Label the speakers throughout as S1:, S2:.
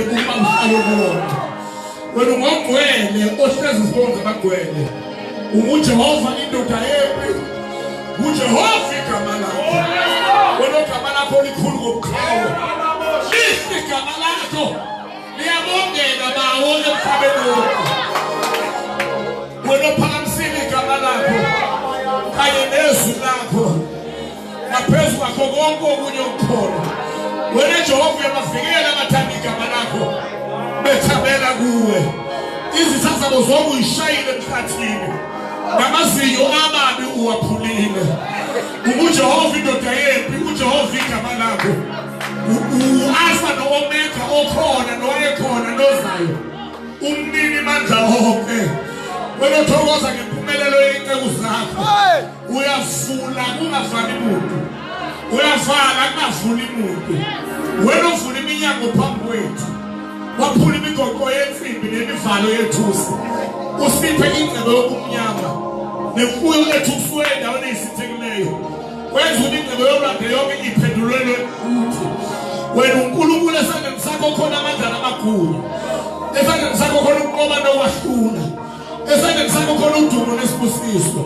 S1: umnandi uma uhlala kuwona. Wena ungagcwele ohlezi sibonze bagcwele. UJehova indoda yempi. UJehova igama lakho. Wena igama lakho likhulu ngokukhanya. Lihle igama lakho. Liyabongeka bawo emhlabeni wonke. Wena phakamisile igama lakho. Kanye nezwi lakho. Ngaphezu kwakho konke okunye okukhona. Wena Jehova uyabavikela abathanda igama lakho. Bethabela kuwe. Izitha zabo zonke uyishayile emkhathini. Namazinyo ababi uwaphulile. UJehova indoda yempi, uJehova igama lakho. U-Alpha no-Omega okhona nowayekhona nozayo. Umnini mandla wonke. Wena uthokoza ngempumelelo yey'nceku zakho. Uyavula kungavali muntu. Uyavala kungavuli muntu. Wena uvula iminyango phambi kwethu. Waphula imigoqo yensimbi nemivalo yethusi. Usiphe ingcebo yobumnyama. Nemfuyo yethu kusuke endaweni eyisithekileyo. Wenza ingcebo yolwandle yonke iphendulelwe kuthi. Wena uNkulunkulu esandleni sakho khona amandla amakhulu. Esandleni sakho khona ukunqoba nokwahlula. Esandleni sakho khona udumo nesibusiso.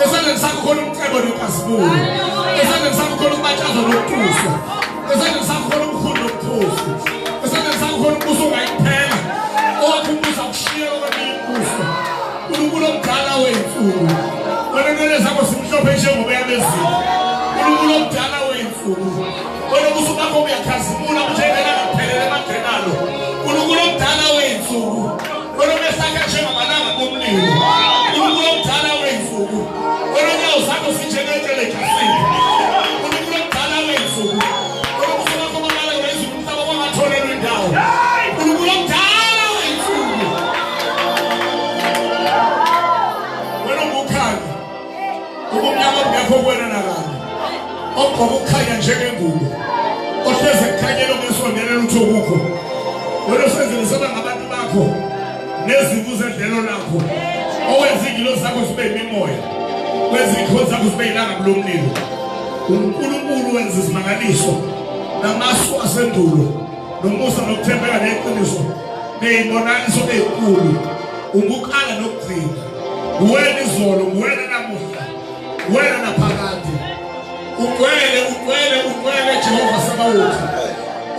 S1: Esandleni sakho khona umcebo nokasibulo. Esandleni sakho khona ukubatshaza nokutusa. Esandleni sakho khona ubukhulu nobukhosi. Esandleni sakho khona umbuso ungayiphela. Owakho umbuso akushiye okweminye imbuso. uNkulunkulu omdala wey'nsuku. Wena inwele zakho simhlophe njengoboya bezimvu. uNkulunkulu omdala wey'nsuku. Wena ubuso bakho buyakhazimula njengela ngiphelele emadrenalo. uNkulunkulu omdala wey'nsuku. Wena umesakha njengamalanga bomlilo. uNkulunkulu omdala wey'nsuku. Wena inyawo zakho zinjengetshele ejasini. uNkulunkulu omdala wey'nsuku. Wena ubuso bakho babala ngezulu umhlaba wangatholelwa indawo. uNkulunkulu omdala wey'nsuku. Wena ungukhanya. Ubumnyama bungekho kuwena nakanye. Ogqoka ukukhanya njengengubo. Ohlezi ekukhanyeni okusondelela uthi okukho. Wena usenzilisana ngabantu bakho nezimvu zedlelo lakho. Owenza iy'ngilosi zakho zibe yimimoya. Wenza iy'khonzi zakho zibe yilanga lomlilo. uNkulunkulu wenza izimangaliso namasu asendulo nomusa nokuthembeka neqiniso ney'mbonaniso ey'nkulu. Ungukuqala nokugcina. Uwena izolo, uwena namuhla, uwena naphakade. Ugcwele Jehova Sabawothi.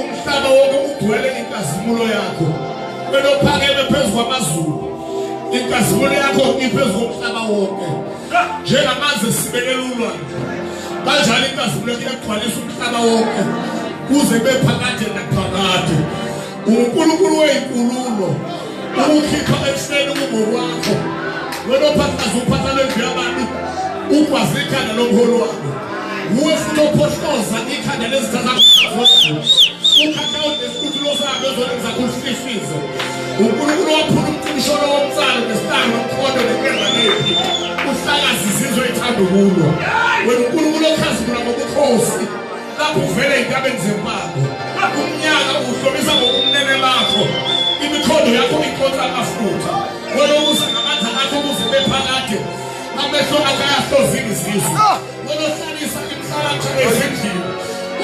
S1: Umhlaba wonke ugcwele inkazimulo yakho. Wena ophakeme phezu kwamazulu. Inkazimulo yakho iphezu komhlaba wonke. Njengamanzi esibekela ulwandle, kanjalo inkazimulo yakho iyagcwalisa umhlaba wonke kuze kube phakade naphakade. uNkulunkulu wey'nkululo. Ukukhipha ekuseni ukumo kwakho. Wena uphatha lendlu yabantu ugwaza ikhanda lomholi wakho. Uwe futhi ophohloza ikhanda lezitha zakho. Ukhatha unesitulo sakho ezoleni zakho uhliflize. uNkulunkulu waphula umcibisholo womtsalo nesitanga nomkhondo nenkemba nephi. Uhlakaza izizwe ey'thanda ukulwa. Wena uNkulunkulu okhazimula ngobukhosi lapho uvele ey'ntabeni zempango. Umnyaka uhlobisa ngobumnene bakho. Imikhondo yakho ikhonza amafutha. Wena ukuze ngamandla akho ukuze bephakade. Amehlo akho ayahlozile izizwe. Wena ohlalisa imhlabathi ezindlini.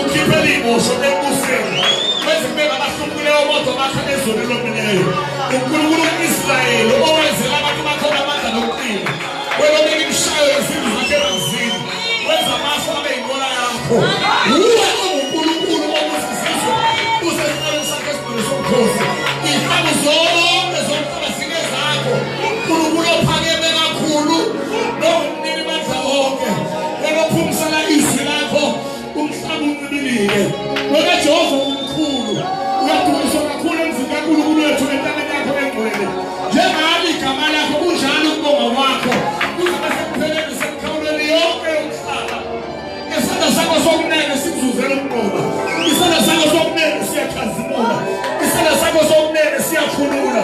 S1: Ukhiphela iy'mosho embusweni. Wenze kube ngabahlukileyo bodwa bakha ezweni elomileyo. uNkulunkulu ka-Israyeli owenzela abantu bakhona amandla nokuqina. Wena obeka imshayo yezindlu zakhe emanzini. Wenza amafu abe yinqola yakho. Uwe onguNkulunkulu obuzizizwe usesiqaleni sakho esigcwele somkhosi. Iy'hlanu zonke zomhlaba zike zakho. uNkulunkulu ophakeme kakhulu nongumnini mandla wonke. Wena ophumisela izwi lakho umhlaba uncibilike. Wena Jehova umkhulu. Uyadunyiswa kakhulu emzini kaNkulunkulu wethu entabeni yakho engcwele. Njengalo igama lakho kunjalo ukubonga kwakho. Kuzobe sekupheleni semikhawulweni yonke yomhlaba. Isandla sakho sokunene sikuzuzela ukunqoba. Isandla sakho sokunene siyakhazimula. Isandla sakho sokunene siyakhulula.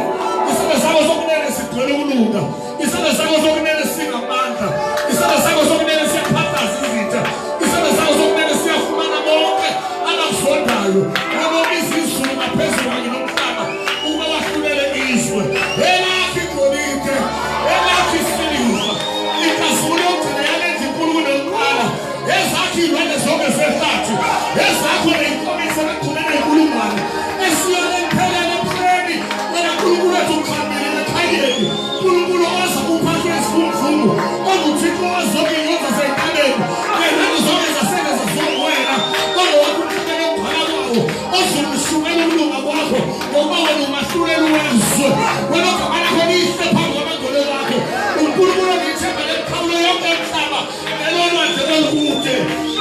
S1: ulisukumela ukulunga kwakho ngoba wena umahlulela wezwe wena ogama lakho lihle phambi kwamagolo wakho uNkulunkulu ngithemba lemikhawulo yonke emhlaba elolwandle olukude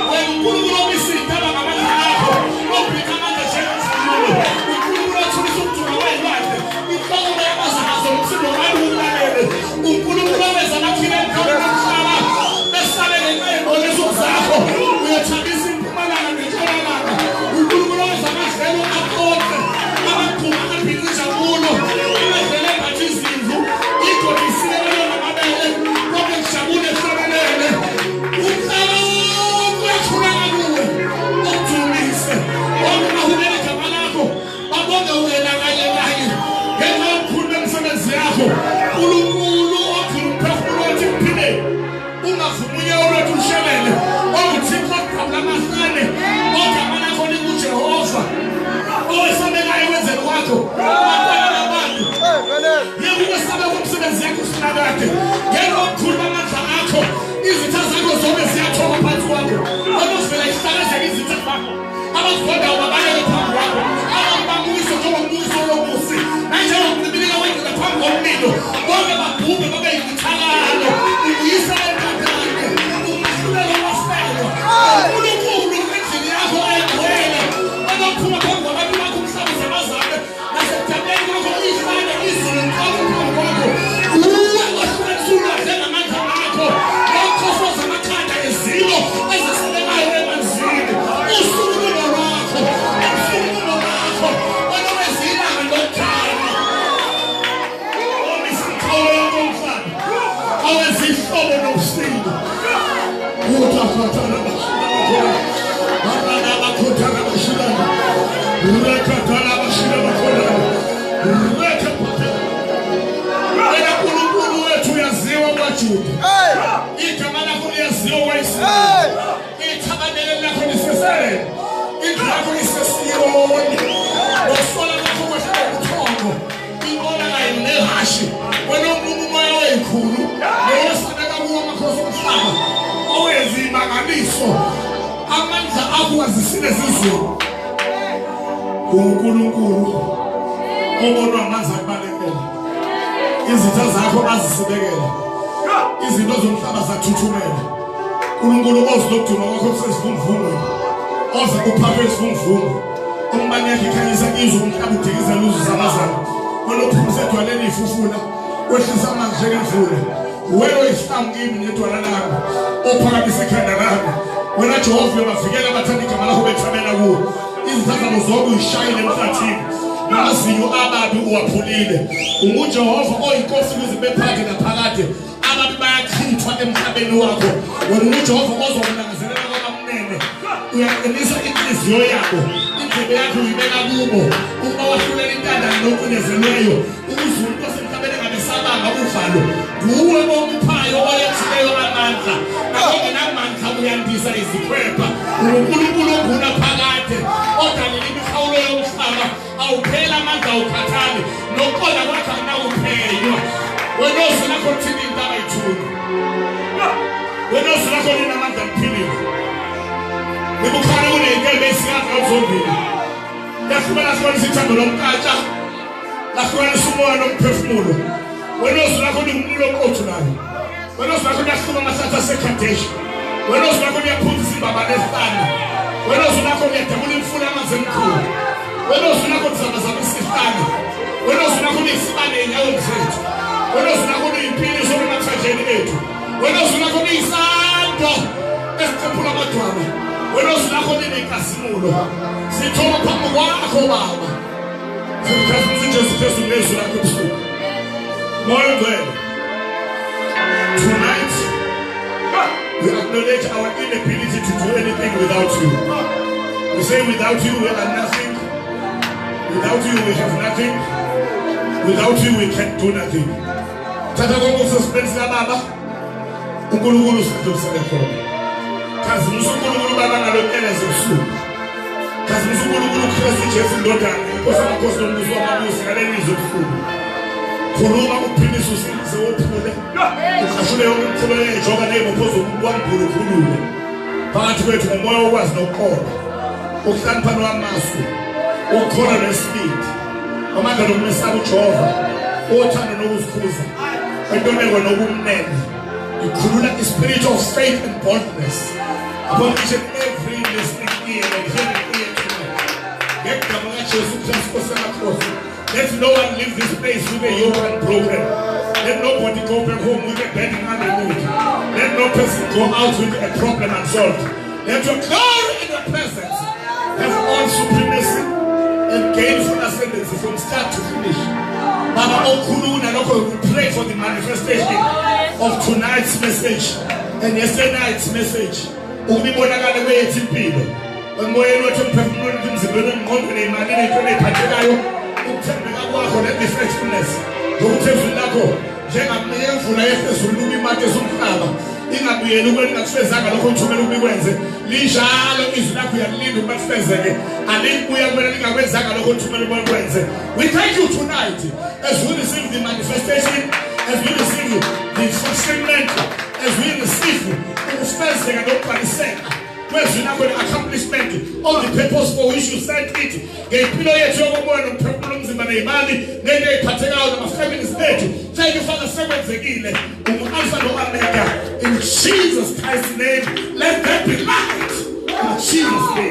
S1: wena uNkulunkulu obisindaba ngamandla akho obhika amandla njengezulu uNkulunkulu othulisa ukujula kwelwandle inhloko yamazana zomsindo wami ulalele uNkulunkulu owenza nathina emkhawulo omhlaba besabele ngey'mbolezo zakho uyathabisa impumalanga nentshonalanga uNkulunkulu owenza amadlelo aqonde amaqhuba abhikiza kulo amadlelo embathi izimvu igodisile belona mabele konke ngijabule ehlabelele umhlaba uyathulana kuwe okujumise wonke bahulele igama lakho babonge wena kanye kanye ngenxa yomkhulu bemisebenzi yakho uNkulunkulu okhulu umphefumulo othi kuphile ungavumunye olwethu ushelele owuthixo ogqabula amahlane ogama lakho linguJehova owesabekayo ekwenzeni kwakho abantwana babantu yebo ukwesaba komsebenzi yakho usinakade yebo okukhulu bamandla akho izitha zakho zonke ziyathoba phansi kwakho abavela isihlakazeka izitha zakho abazigodayo babaleke phambi kwakho abambukiso njengombukiso lomusi nanjengokuncibilika wendlela phambi komlilo bonke babhubhe babe yimithakalo ubuyisa enkatane umahlulela wafelwa uNkulunkulu endlini yakho ayigcwele abaphuma phambi kwabantu bakho umhlaba zamazane nasekujabuleni kwakho ihlane izulu ngakho phambi kwakho uwe ohlukanisa ulwandle ngamandla akho wakhofoza amakhanda ezilo ezeselekayo emanzini usukululo lwakho usukululo lwakho wena wezilanga lokhanya omisimkhawulo yonkomhlaba awezihlobo nobusindo uthafatana bashilana abana bakhothana bashilana rekhathana bashilana khona rekhathana wena uNkulunkulu wethu uyaziwa kwaJuda igama lakho liyaziwa kwaIsrayeli ithabaneli lakho lisesele indlu yakho isesiyoni ngokusola lakho kwehle ubuthongo inqola kanye nehashi wena umoya weyikhulu nowesabeka kuwo amakhosi omhlaba owenza imangaliso amandla akho azisile zizulu uNkulunkulu obonwa amanzi akubalekela izitha zakho azisibekela izinto zomhlaba zathuthumela uNkulunkulu ozilokuduma kwakho kusezivunguvungweni oze kuphaphe isivunguvungu umbani yakhe ikhanyisa izwe umhlaba udikiza luzu zamazana olophumise edwaleni ifufula wehlisa amanzi njengemvula wena oyisihlamu kimi nedwala lakho ophakamise ikhanda lakho wena Jehova uyabavikela abathanda igama lakho bethabela kuwo izitha zabo zonke uyishayile emhlathini namazinyo ababi uwaphulile unguJehova oyinkosi kwizibe phakade naphakade ababi bayachithwa emhlabeni wakho wena unguJehova ozokulangazelela kwabamnene uyaqinisa inhliziyo yakho indlebe yakho uyibeka kubo uma wahlulela intandane nokunyezelweyo ukuze umuntu osemhlabeni engabesabanga uvalo nguwe omuphayo oyethileyo amandla nakongenamandla uyandisa izikhwepha uNkulunkulu onguna phakade odalile imikhawulo yomhlaba awuphela amandla awukhathali nokuqonda kwakho akunakuphenywa wena ozwi lakho lithini intaba yithuni wena ozwi lakho linamandla liphilile nibukhana kuney'nkembe ezisikazi zombili lahlukanisa ithando lomkatsha lahlukanisa umoya nomphefumulo wena ozwi lakho lingumlilo oqothulayo wena ozwi lakho liyahluma amahlathi aseKhadeshi wena ozwi lakho liyaphunzisa imbabane ehlane wena ozwi lakho liyadabula imfula yamanzi emkhulu wena ozwi lakho lizamazamisa ihlane wena ozwi lakho liyisibane ey'nyaweni zethu wena ozwi lakho liyimpiliso emathanjeni ethu wena ozwi lakho liyisando esitephula amadwala wena ozwi lakho linenkazimulo sithoba phambi kwakho Baba siphefumula iJesu Kristu ngezwi lakho ebusuku moya ongcwele tonight we acknowledge our inability to do anything without you. We say without you we are nothing. Without you we have nothing. Without you we can do nothing. Tata konke usosibenzela Baba uNkulunkulu usadlulisele khona. Khazimisa uNkulunkulu Baba ngalomkeleze ebusuku. Khazimisa uNkulunkulu uKristu Jesu indodana inkosi yamakhosi nombuso wamabusi ngalelizwe ebusuku. Khuluma uphilisa usindize wophule ukhashule yonke imkhulo yenjoka ney'mopho zokukwambula ukhulule phakathi kwethu ngomoya wokwazi nokukholwa ukuhlaniphana kwamasu ukhona nesibindi amandla nokumesaba uJehova othanda nokuzikhuza entobeko nobumnene ikhulula ispirit of faith and boldness upon each and every listening ear and hearing ear tonight. Ngegama kaJesu Kristu Nkosi. Let no one leave this place with a yoke unbroken. Let nobody go back home with a burden unremoved. Let no person go out with a problem unsolved. Let your glory in your presence have all supremacy and gainful ascendancy from start to finish. Baba Okuluna, we pray for the manifestation of tonight's message and yesterday night's message. Ukubonakala kwethu impilo. Emoyeni wethu emphefumulweni emzimbeni engqondweni emalini entweni ephathekayo. Ukuthembeka kwakho ne-faithfulness ngokuthembela lakho njengamyemvula yefezulu imate zomhlaba ingabuyeli ukweni nakufezanga lokho uthumela ukwenze linjalo izwi lakho uyalilinda ukuba lifezeke alibuya kumele lingakwenzanga lokho uthumela ukwenze. We thank you tonight as we receive the manifestation, as we receive the fulfillment, as we receive ukufezeka nokubhaliseka kwezwi lakho ne-accomplishment of the purpose for which you sent it ngempilo yethu yokubola nomphefumulo omzimba neyimali nento eyiphathekayo nama-families bethu. Thank you Father sekwenzekile umu-alpha no-omega in Jesus Christ's name. Let there be light in Jesus' name.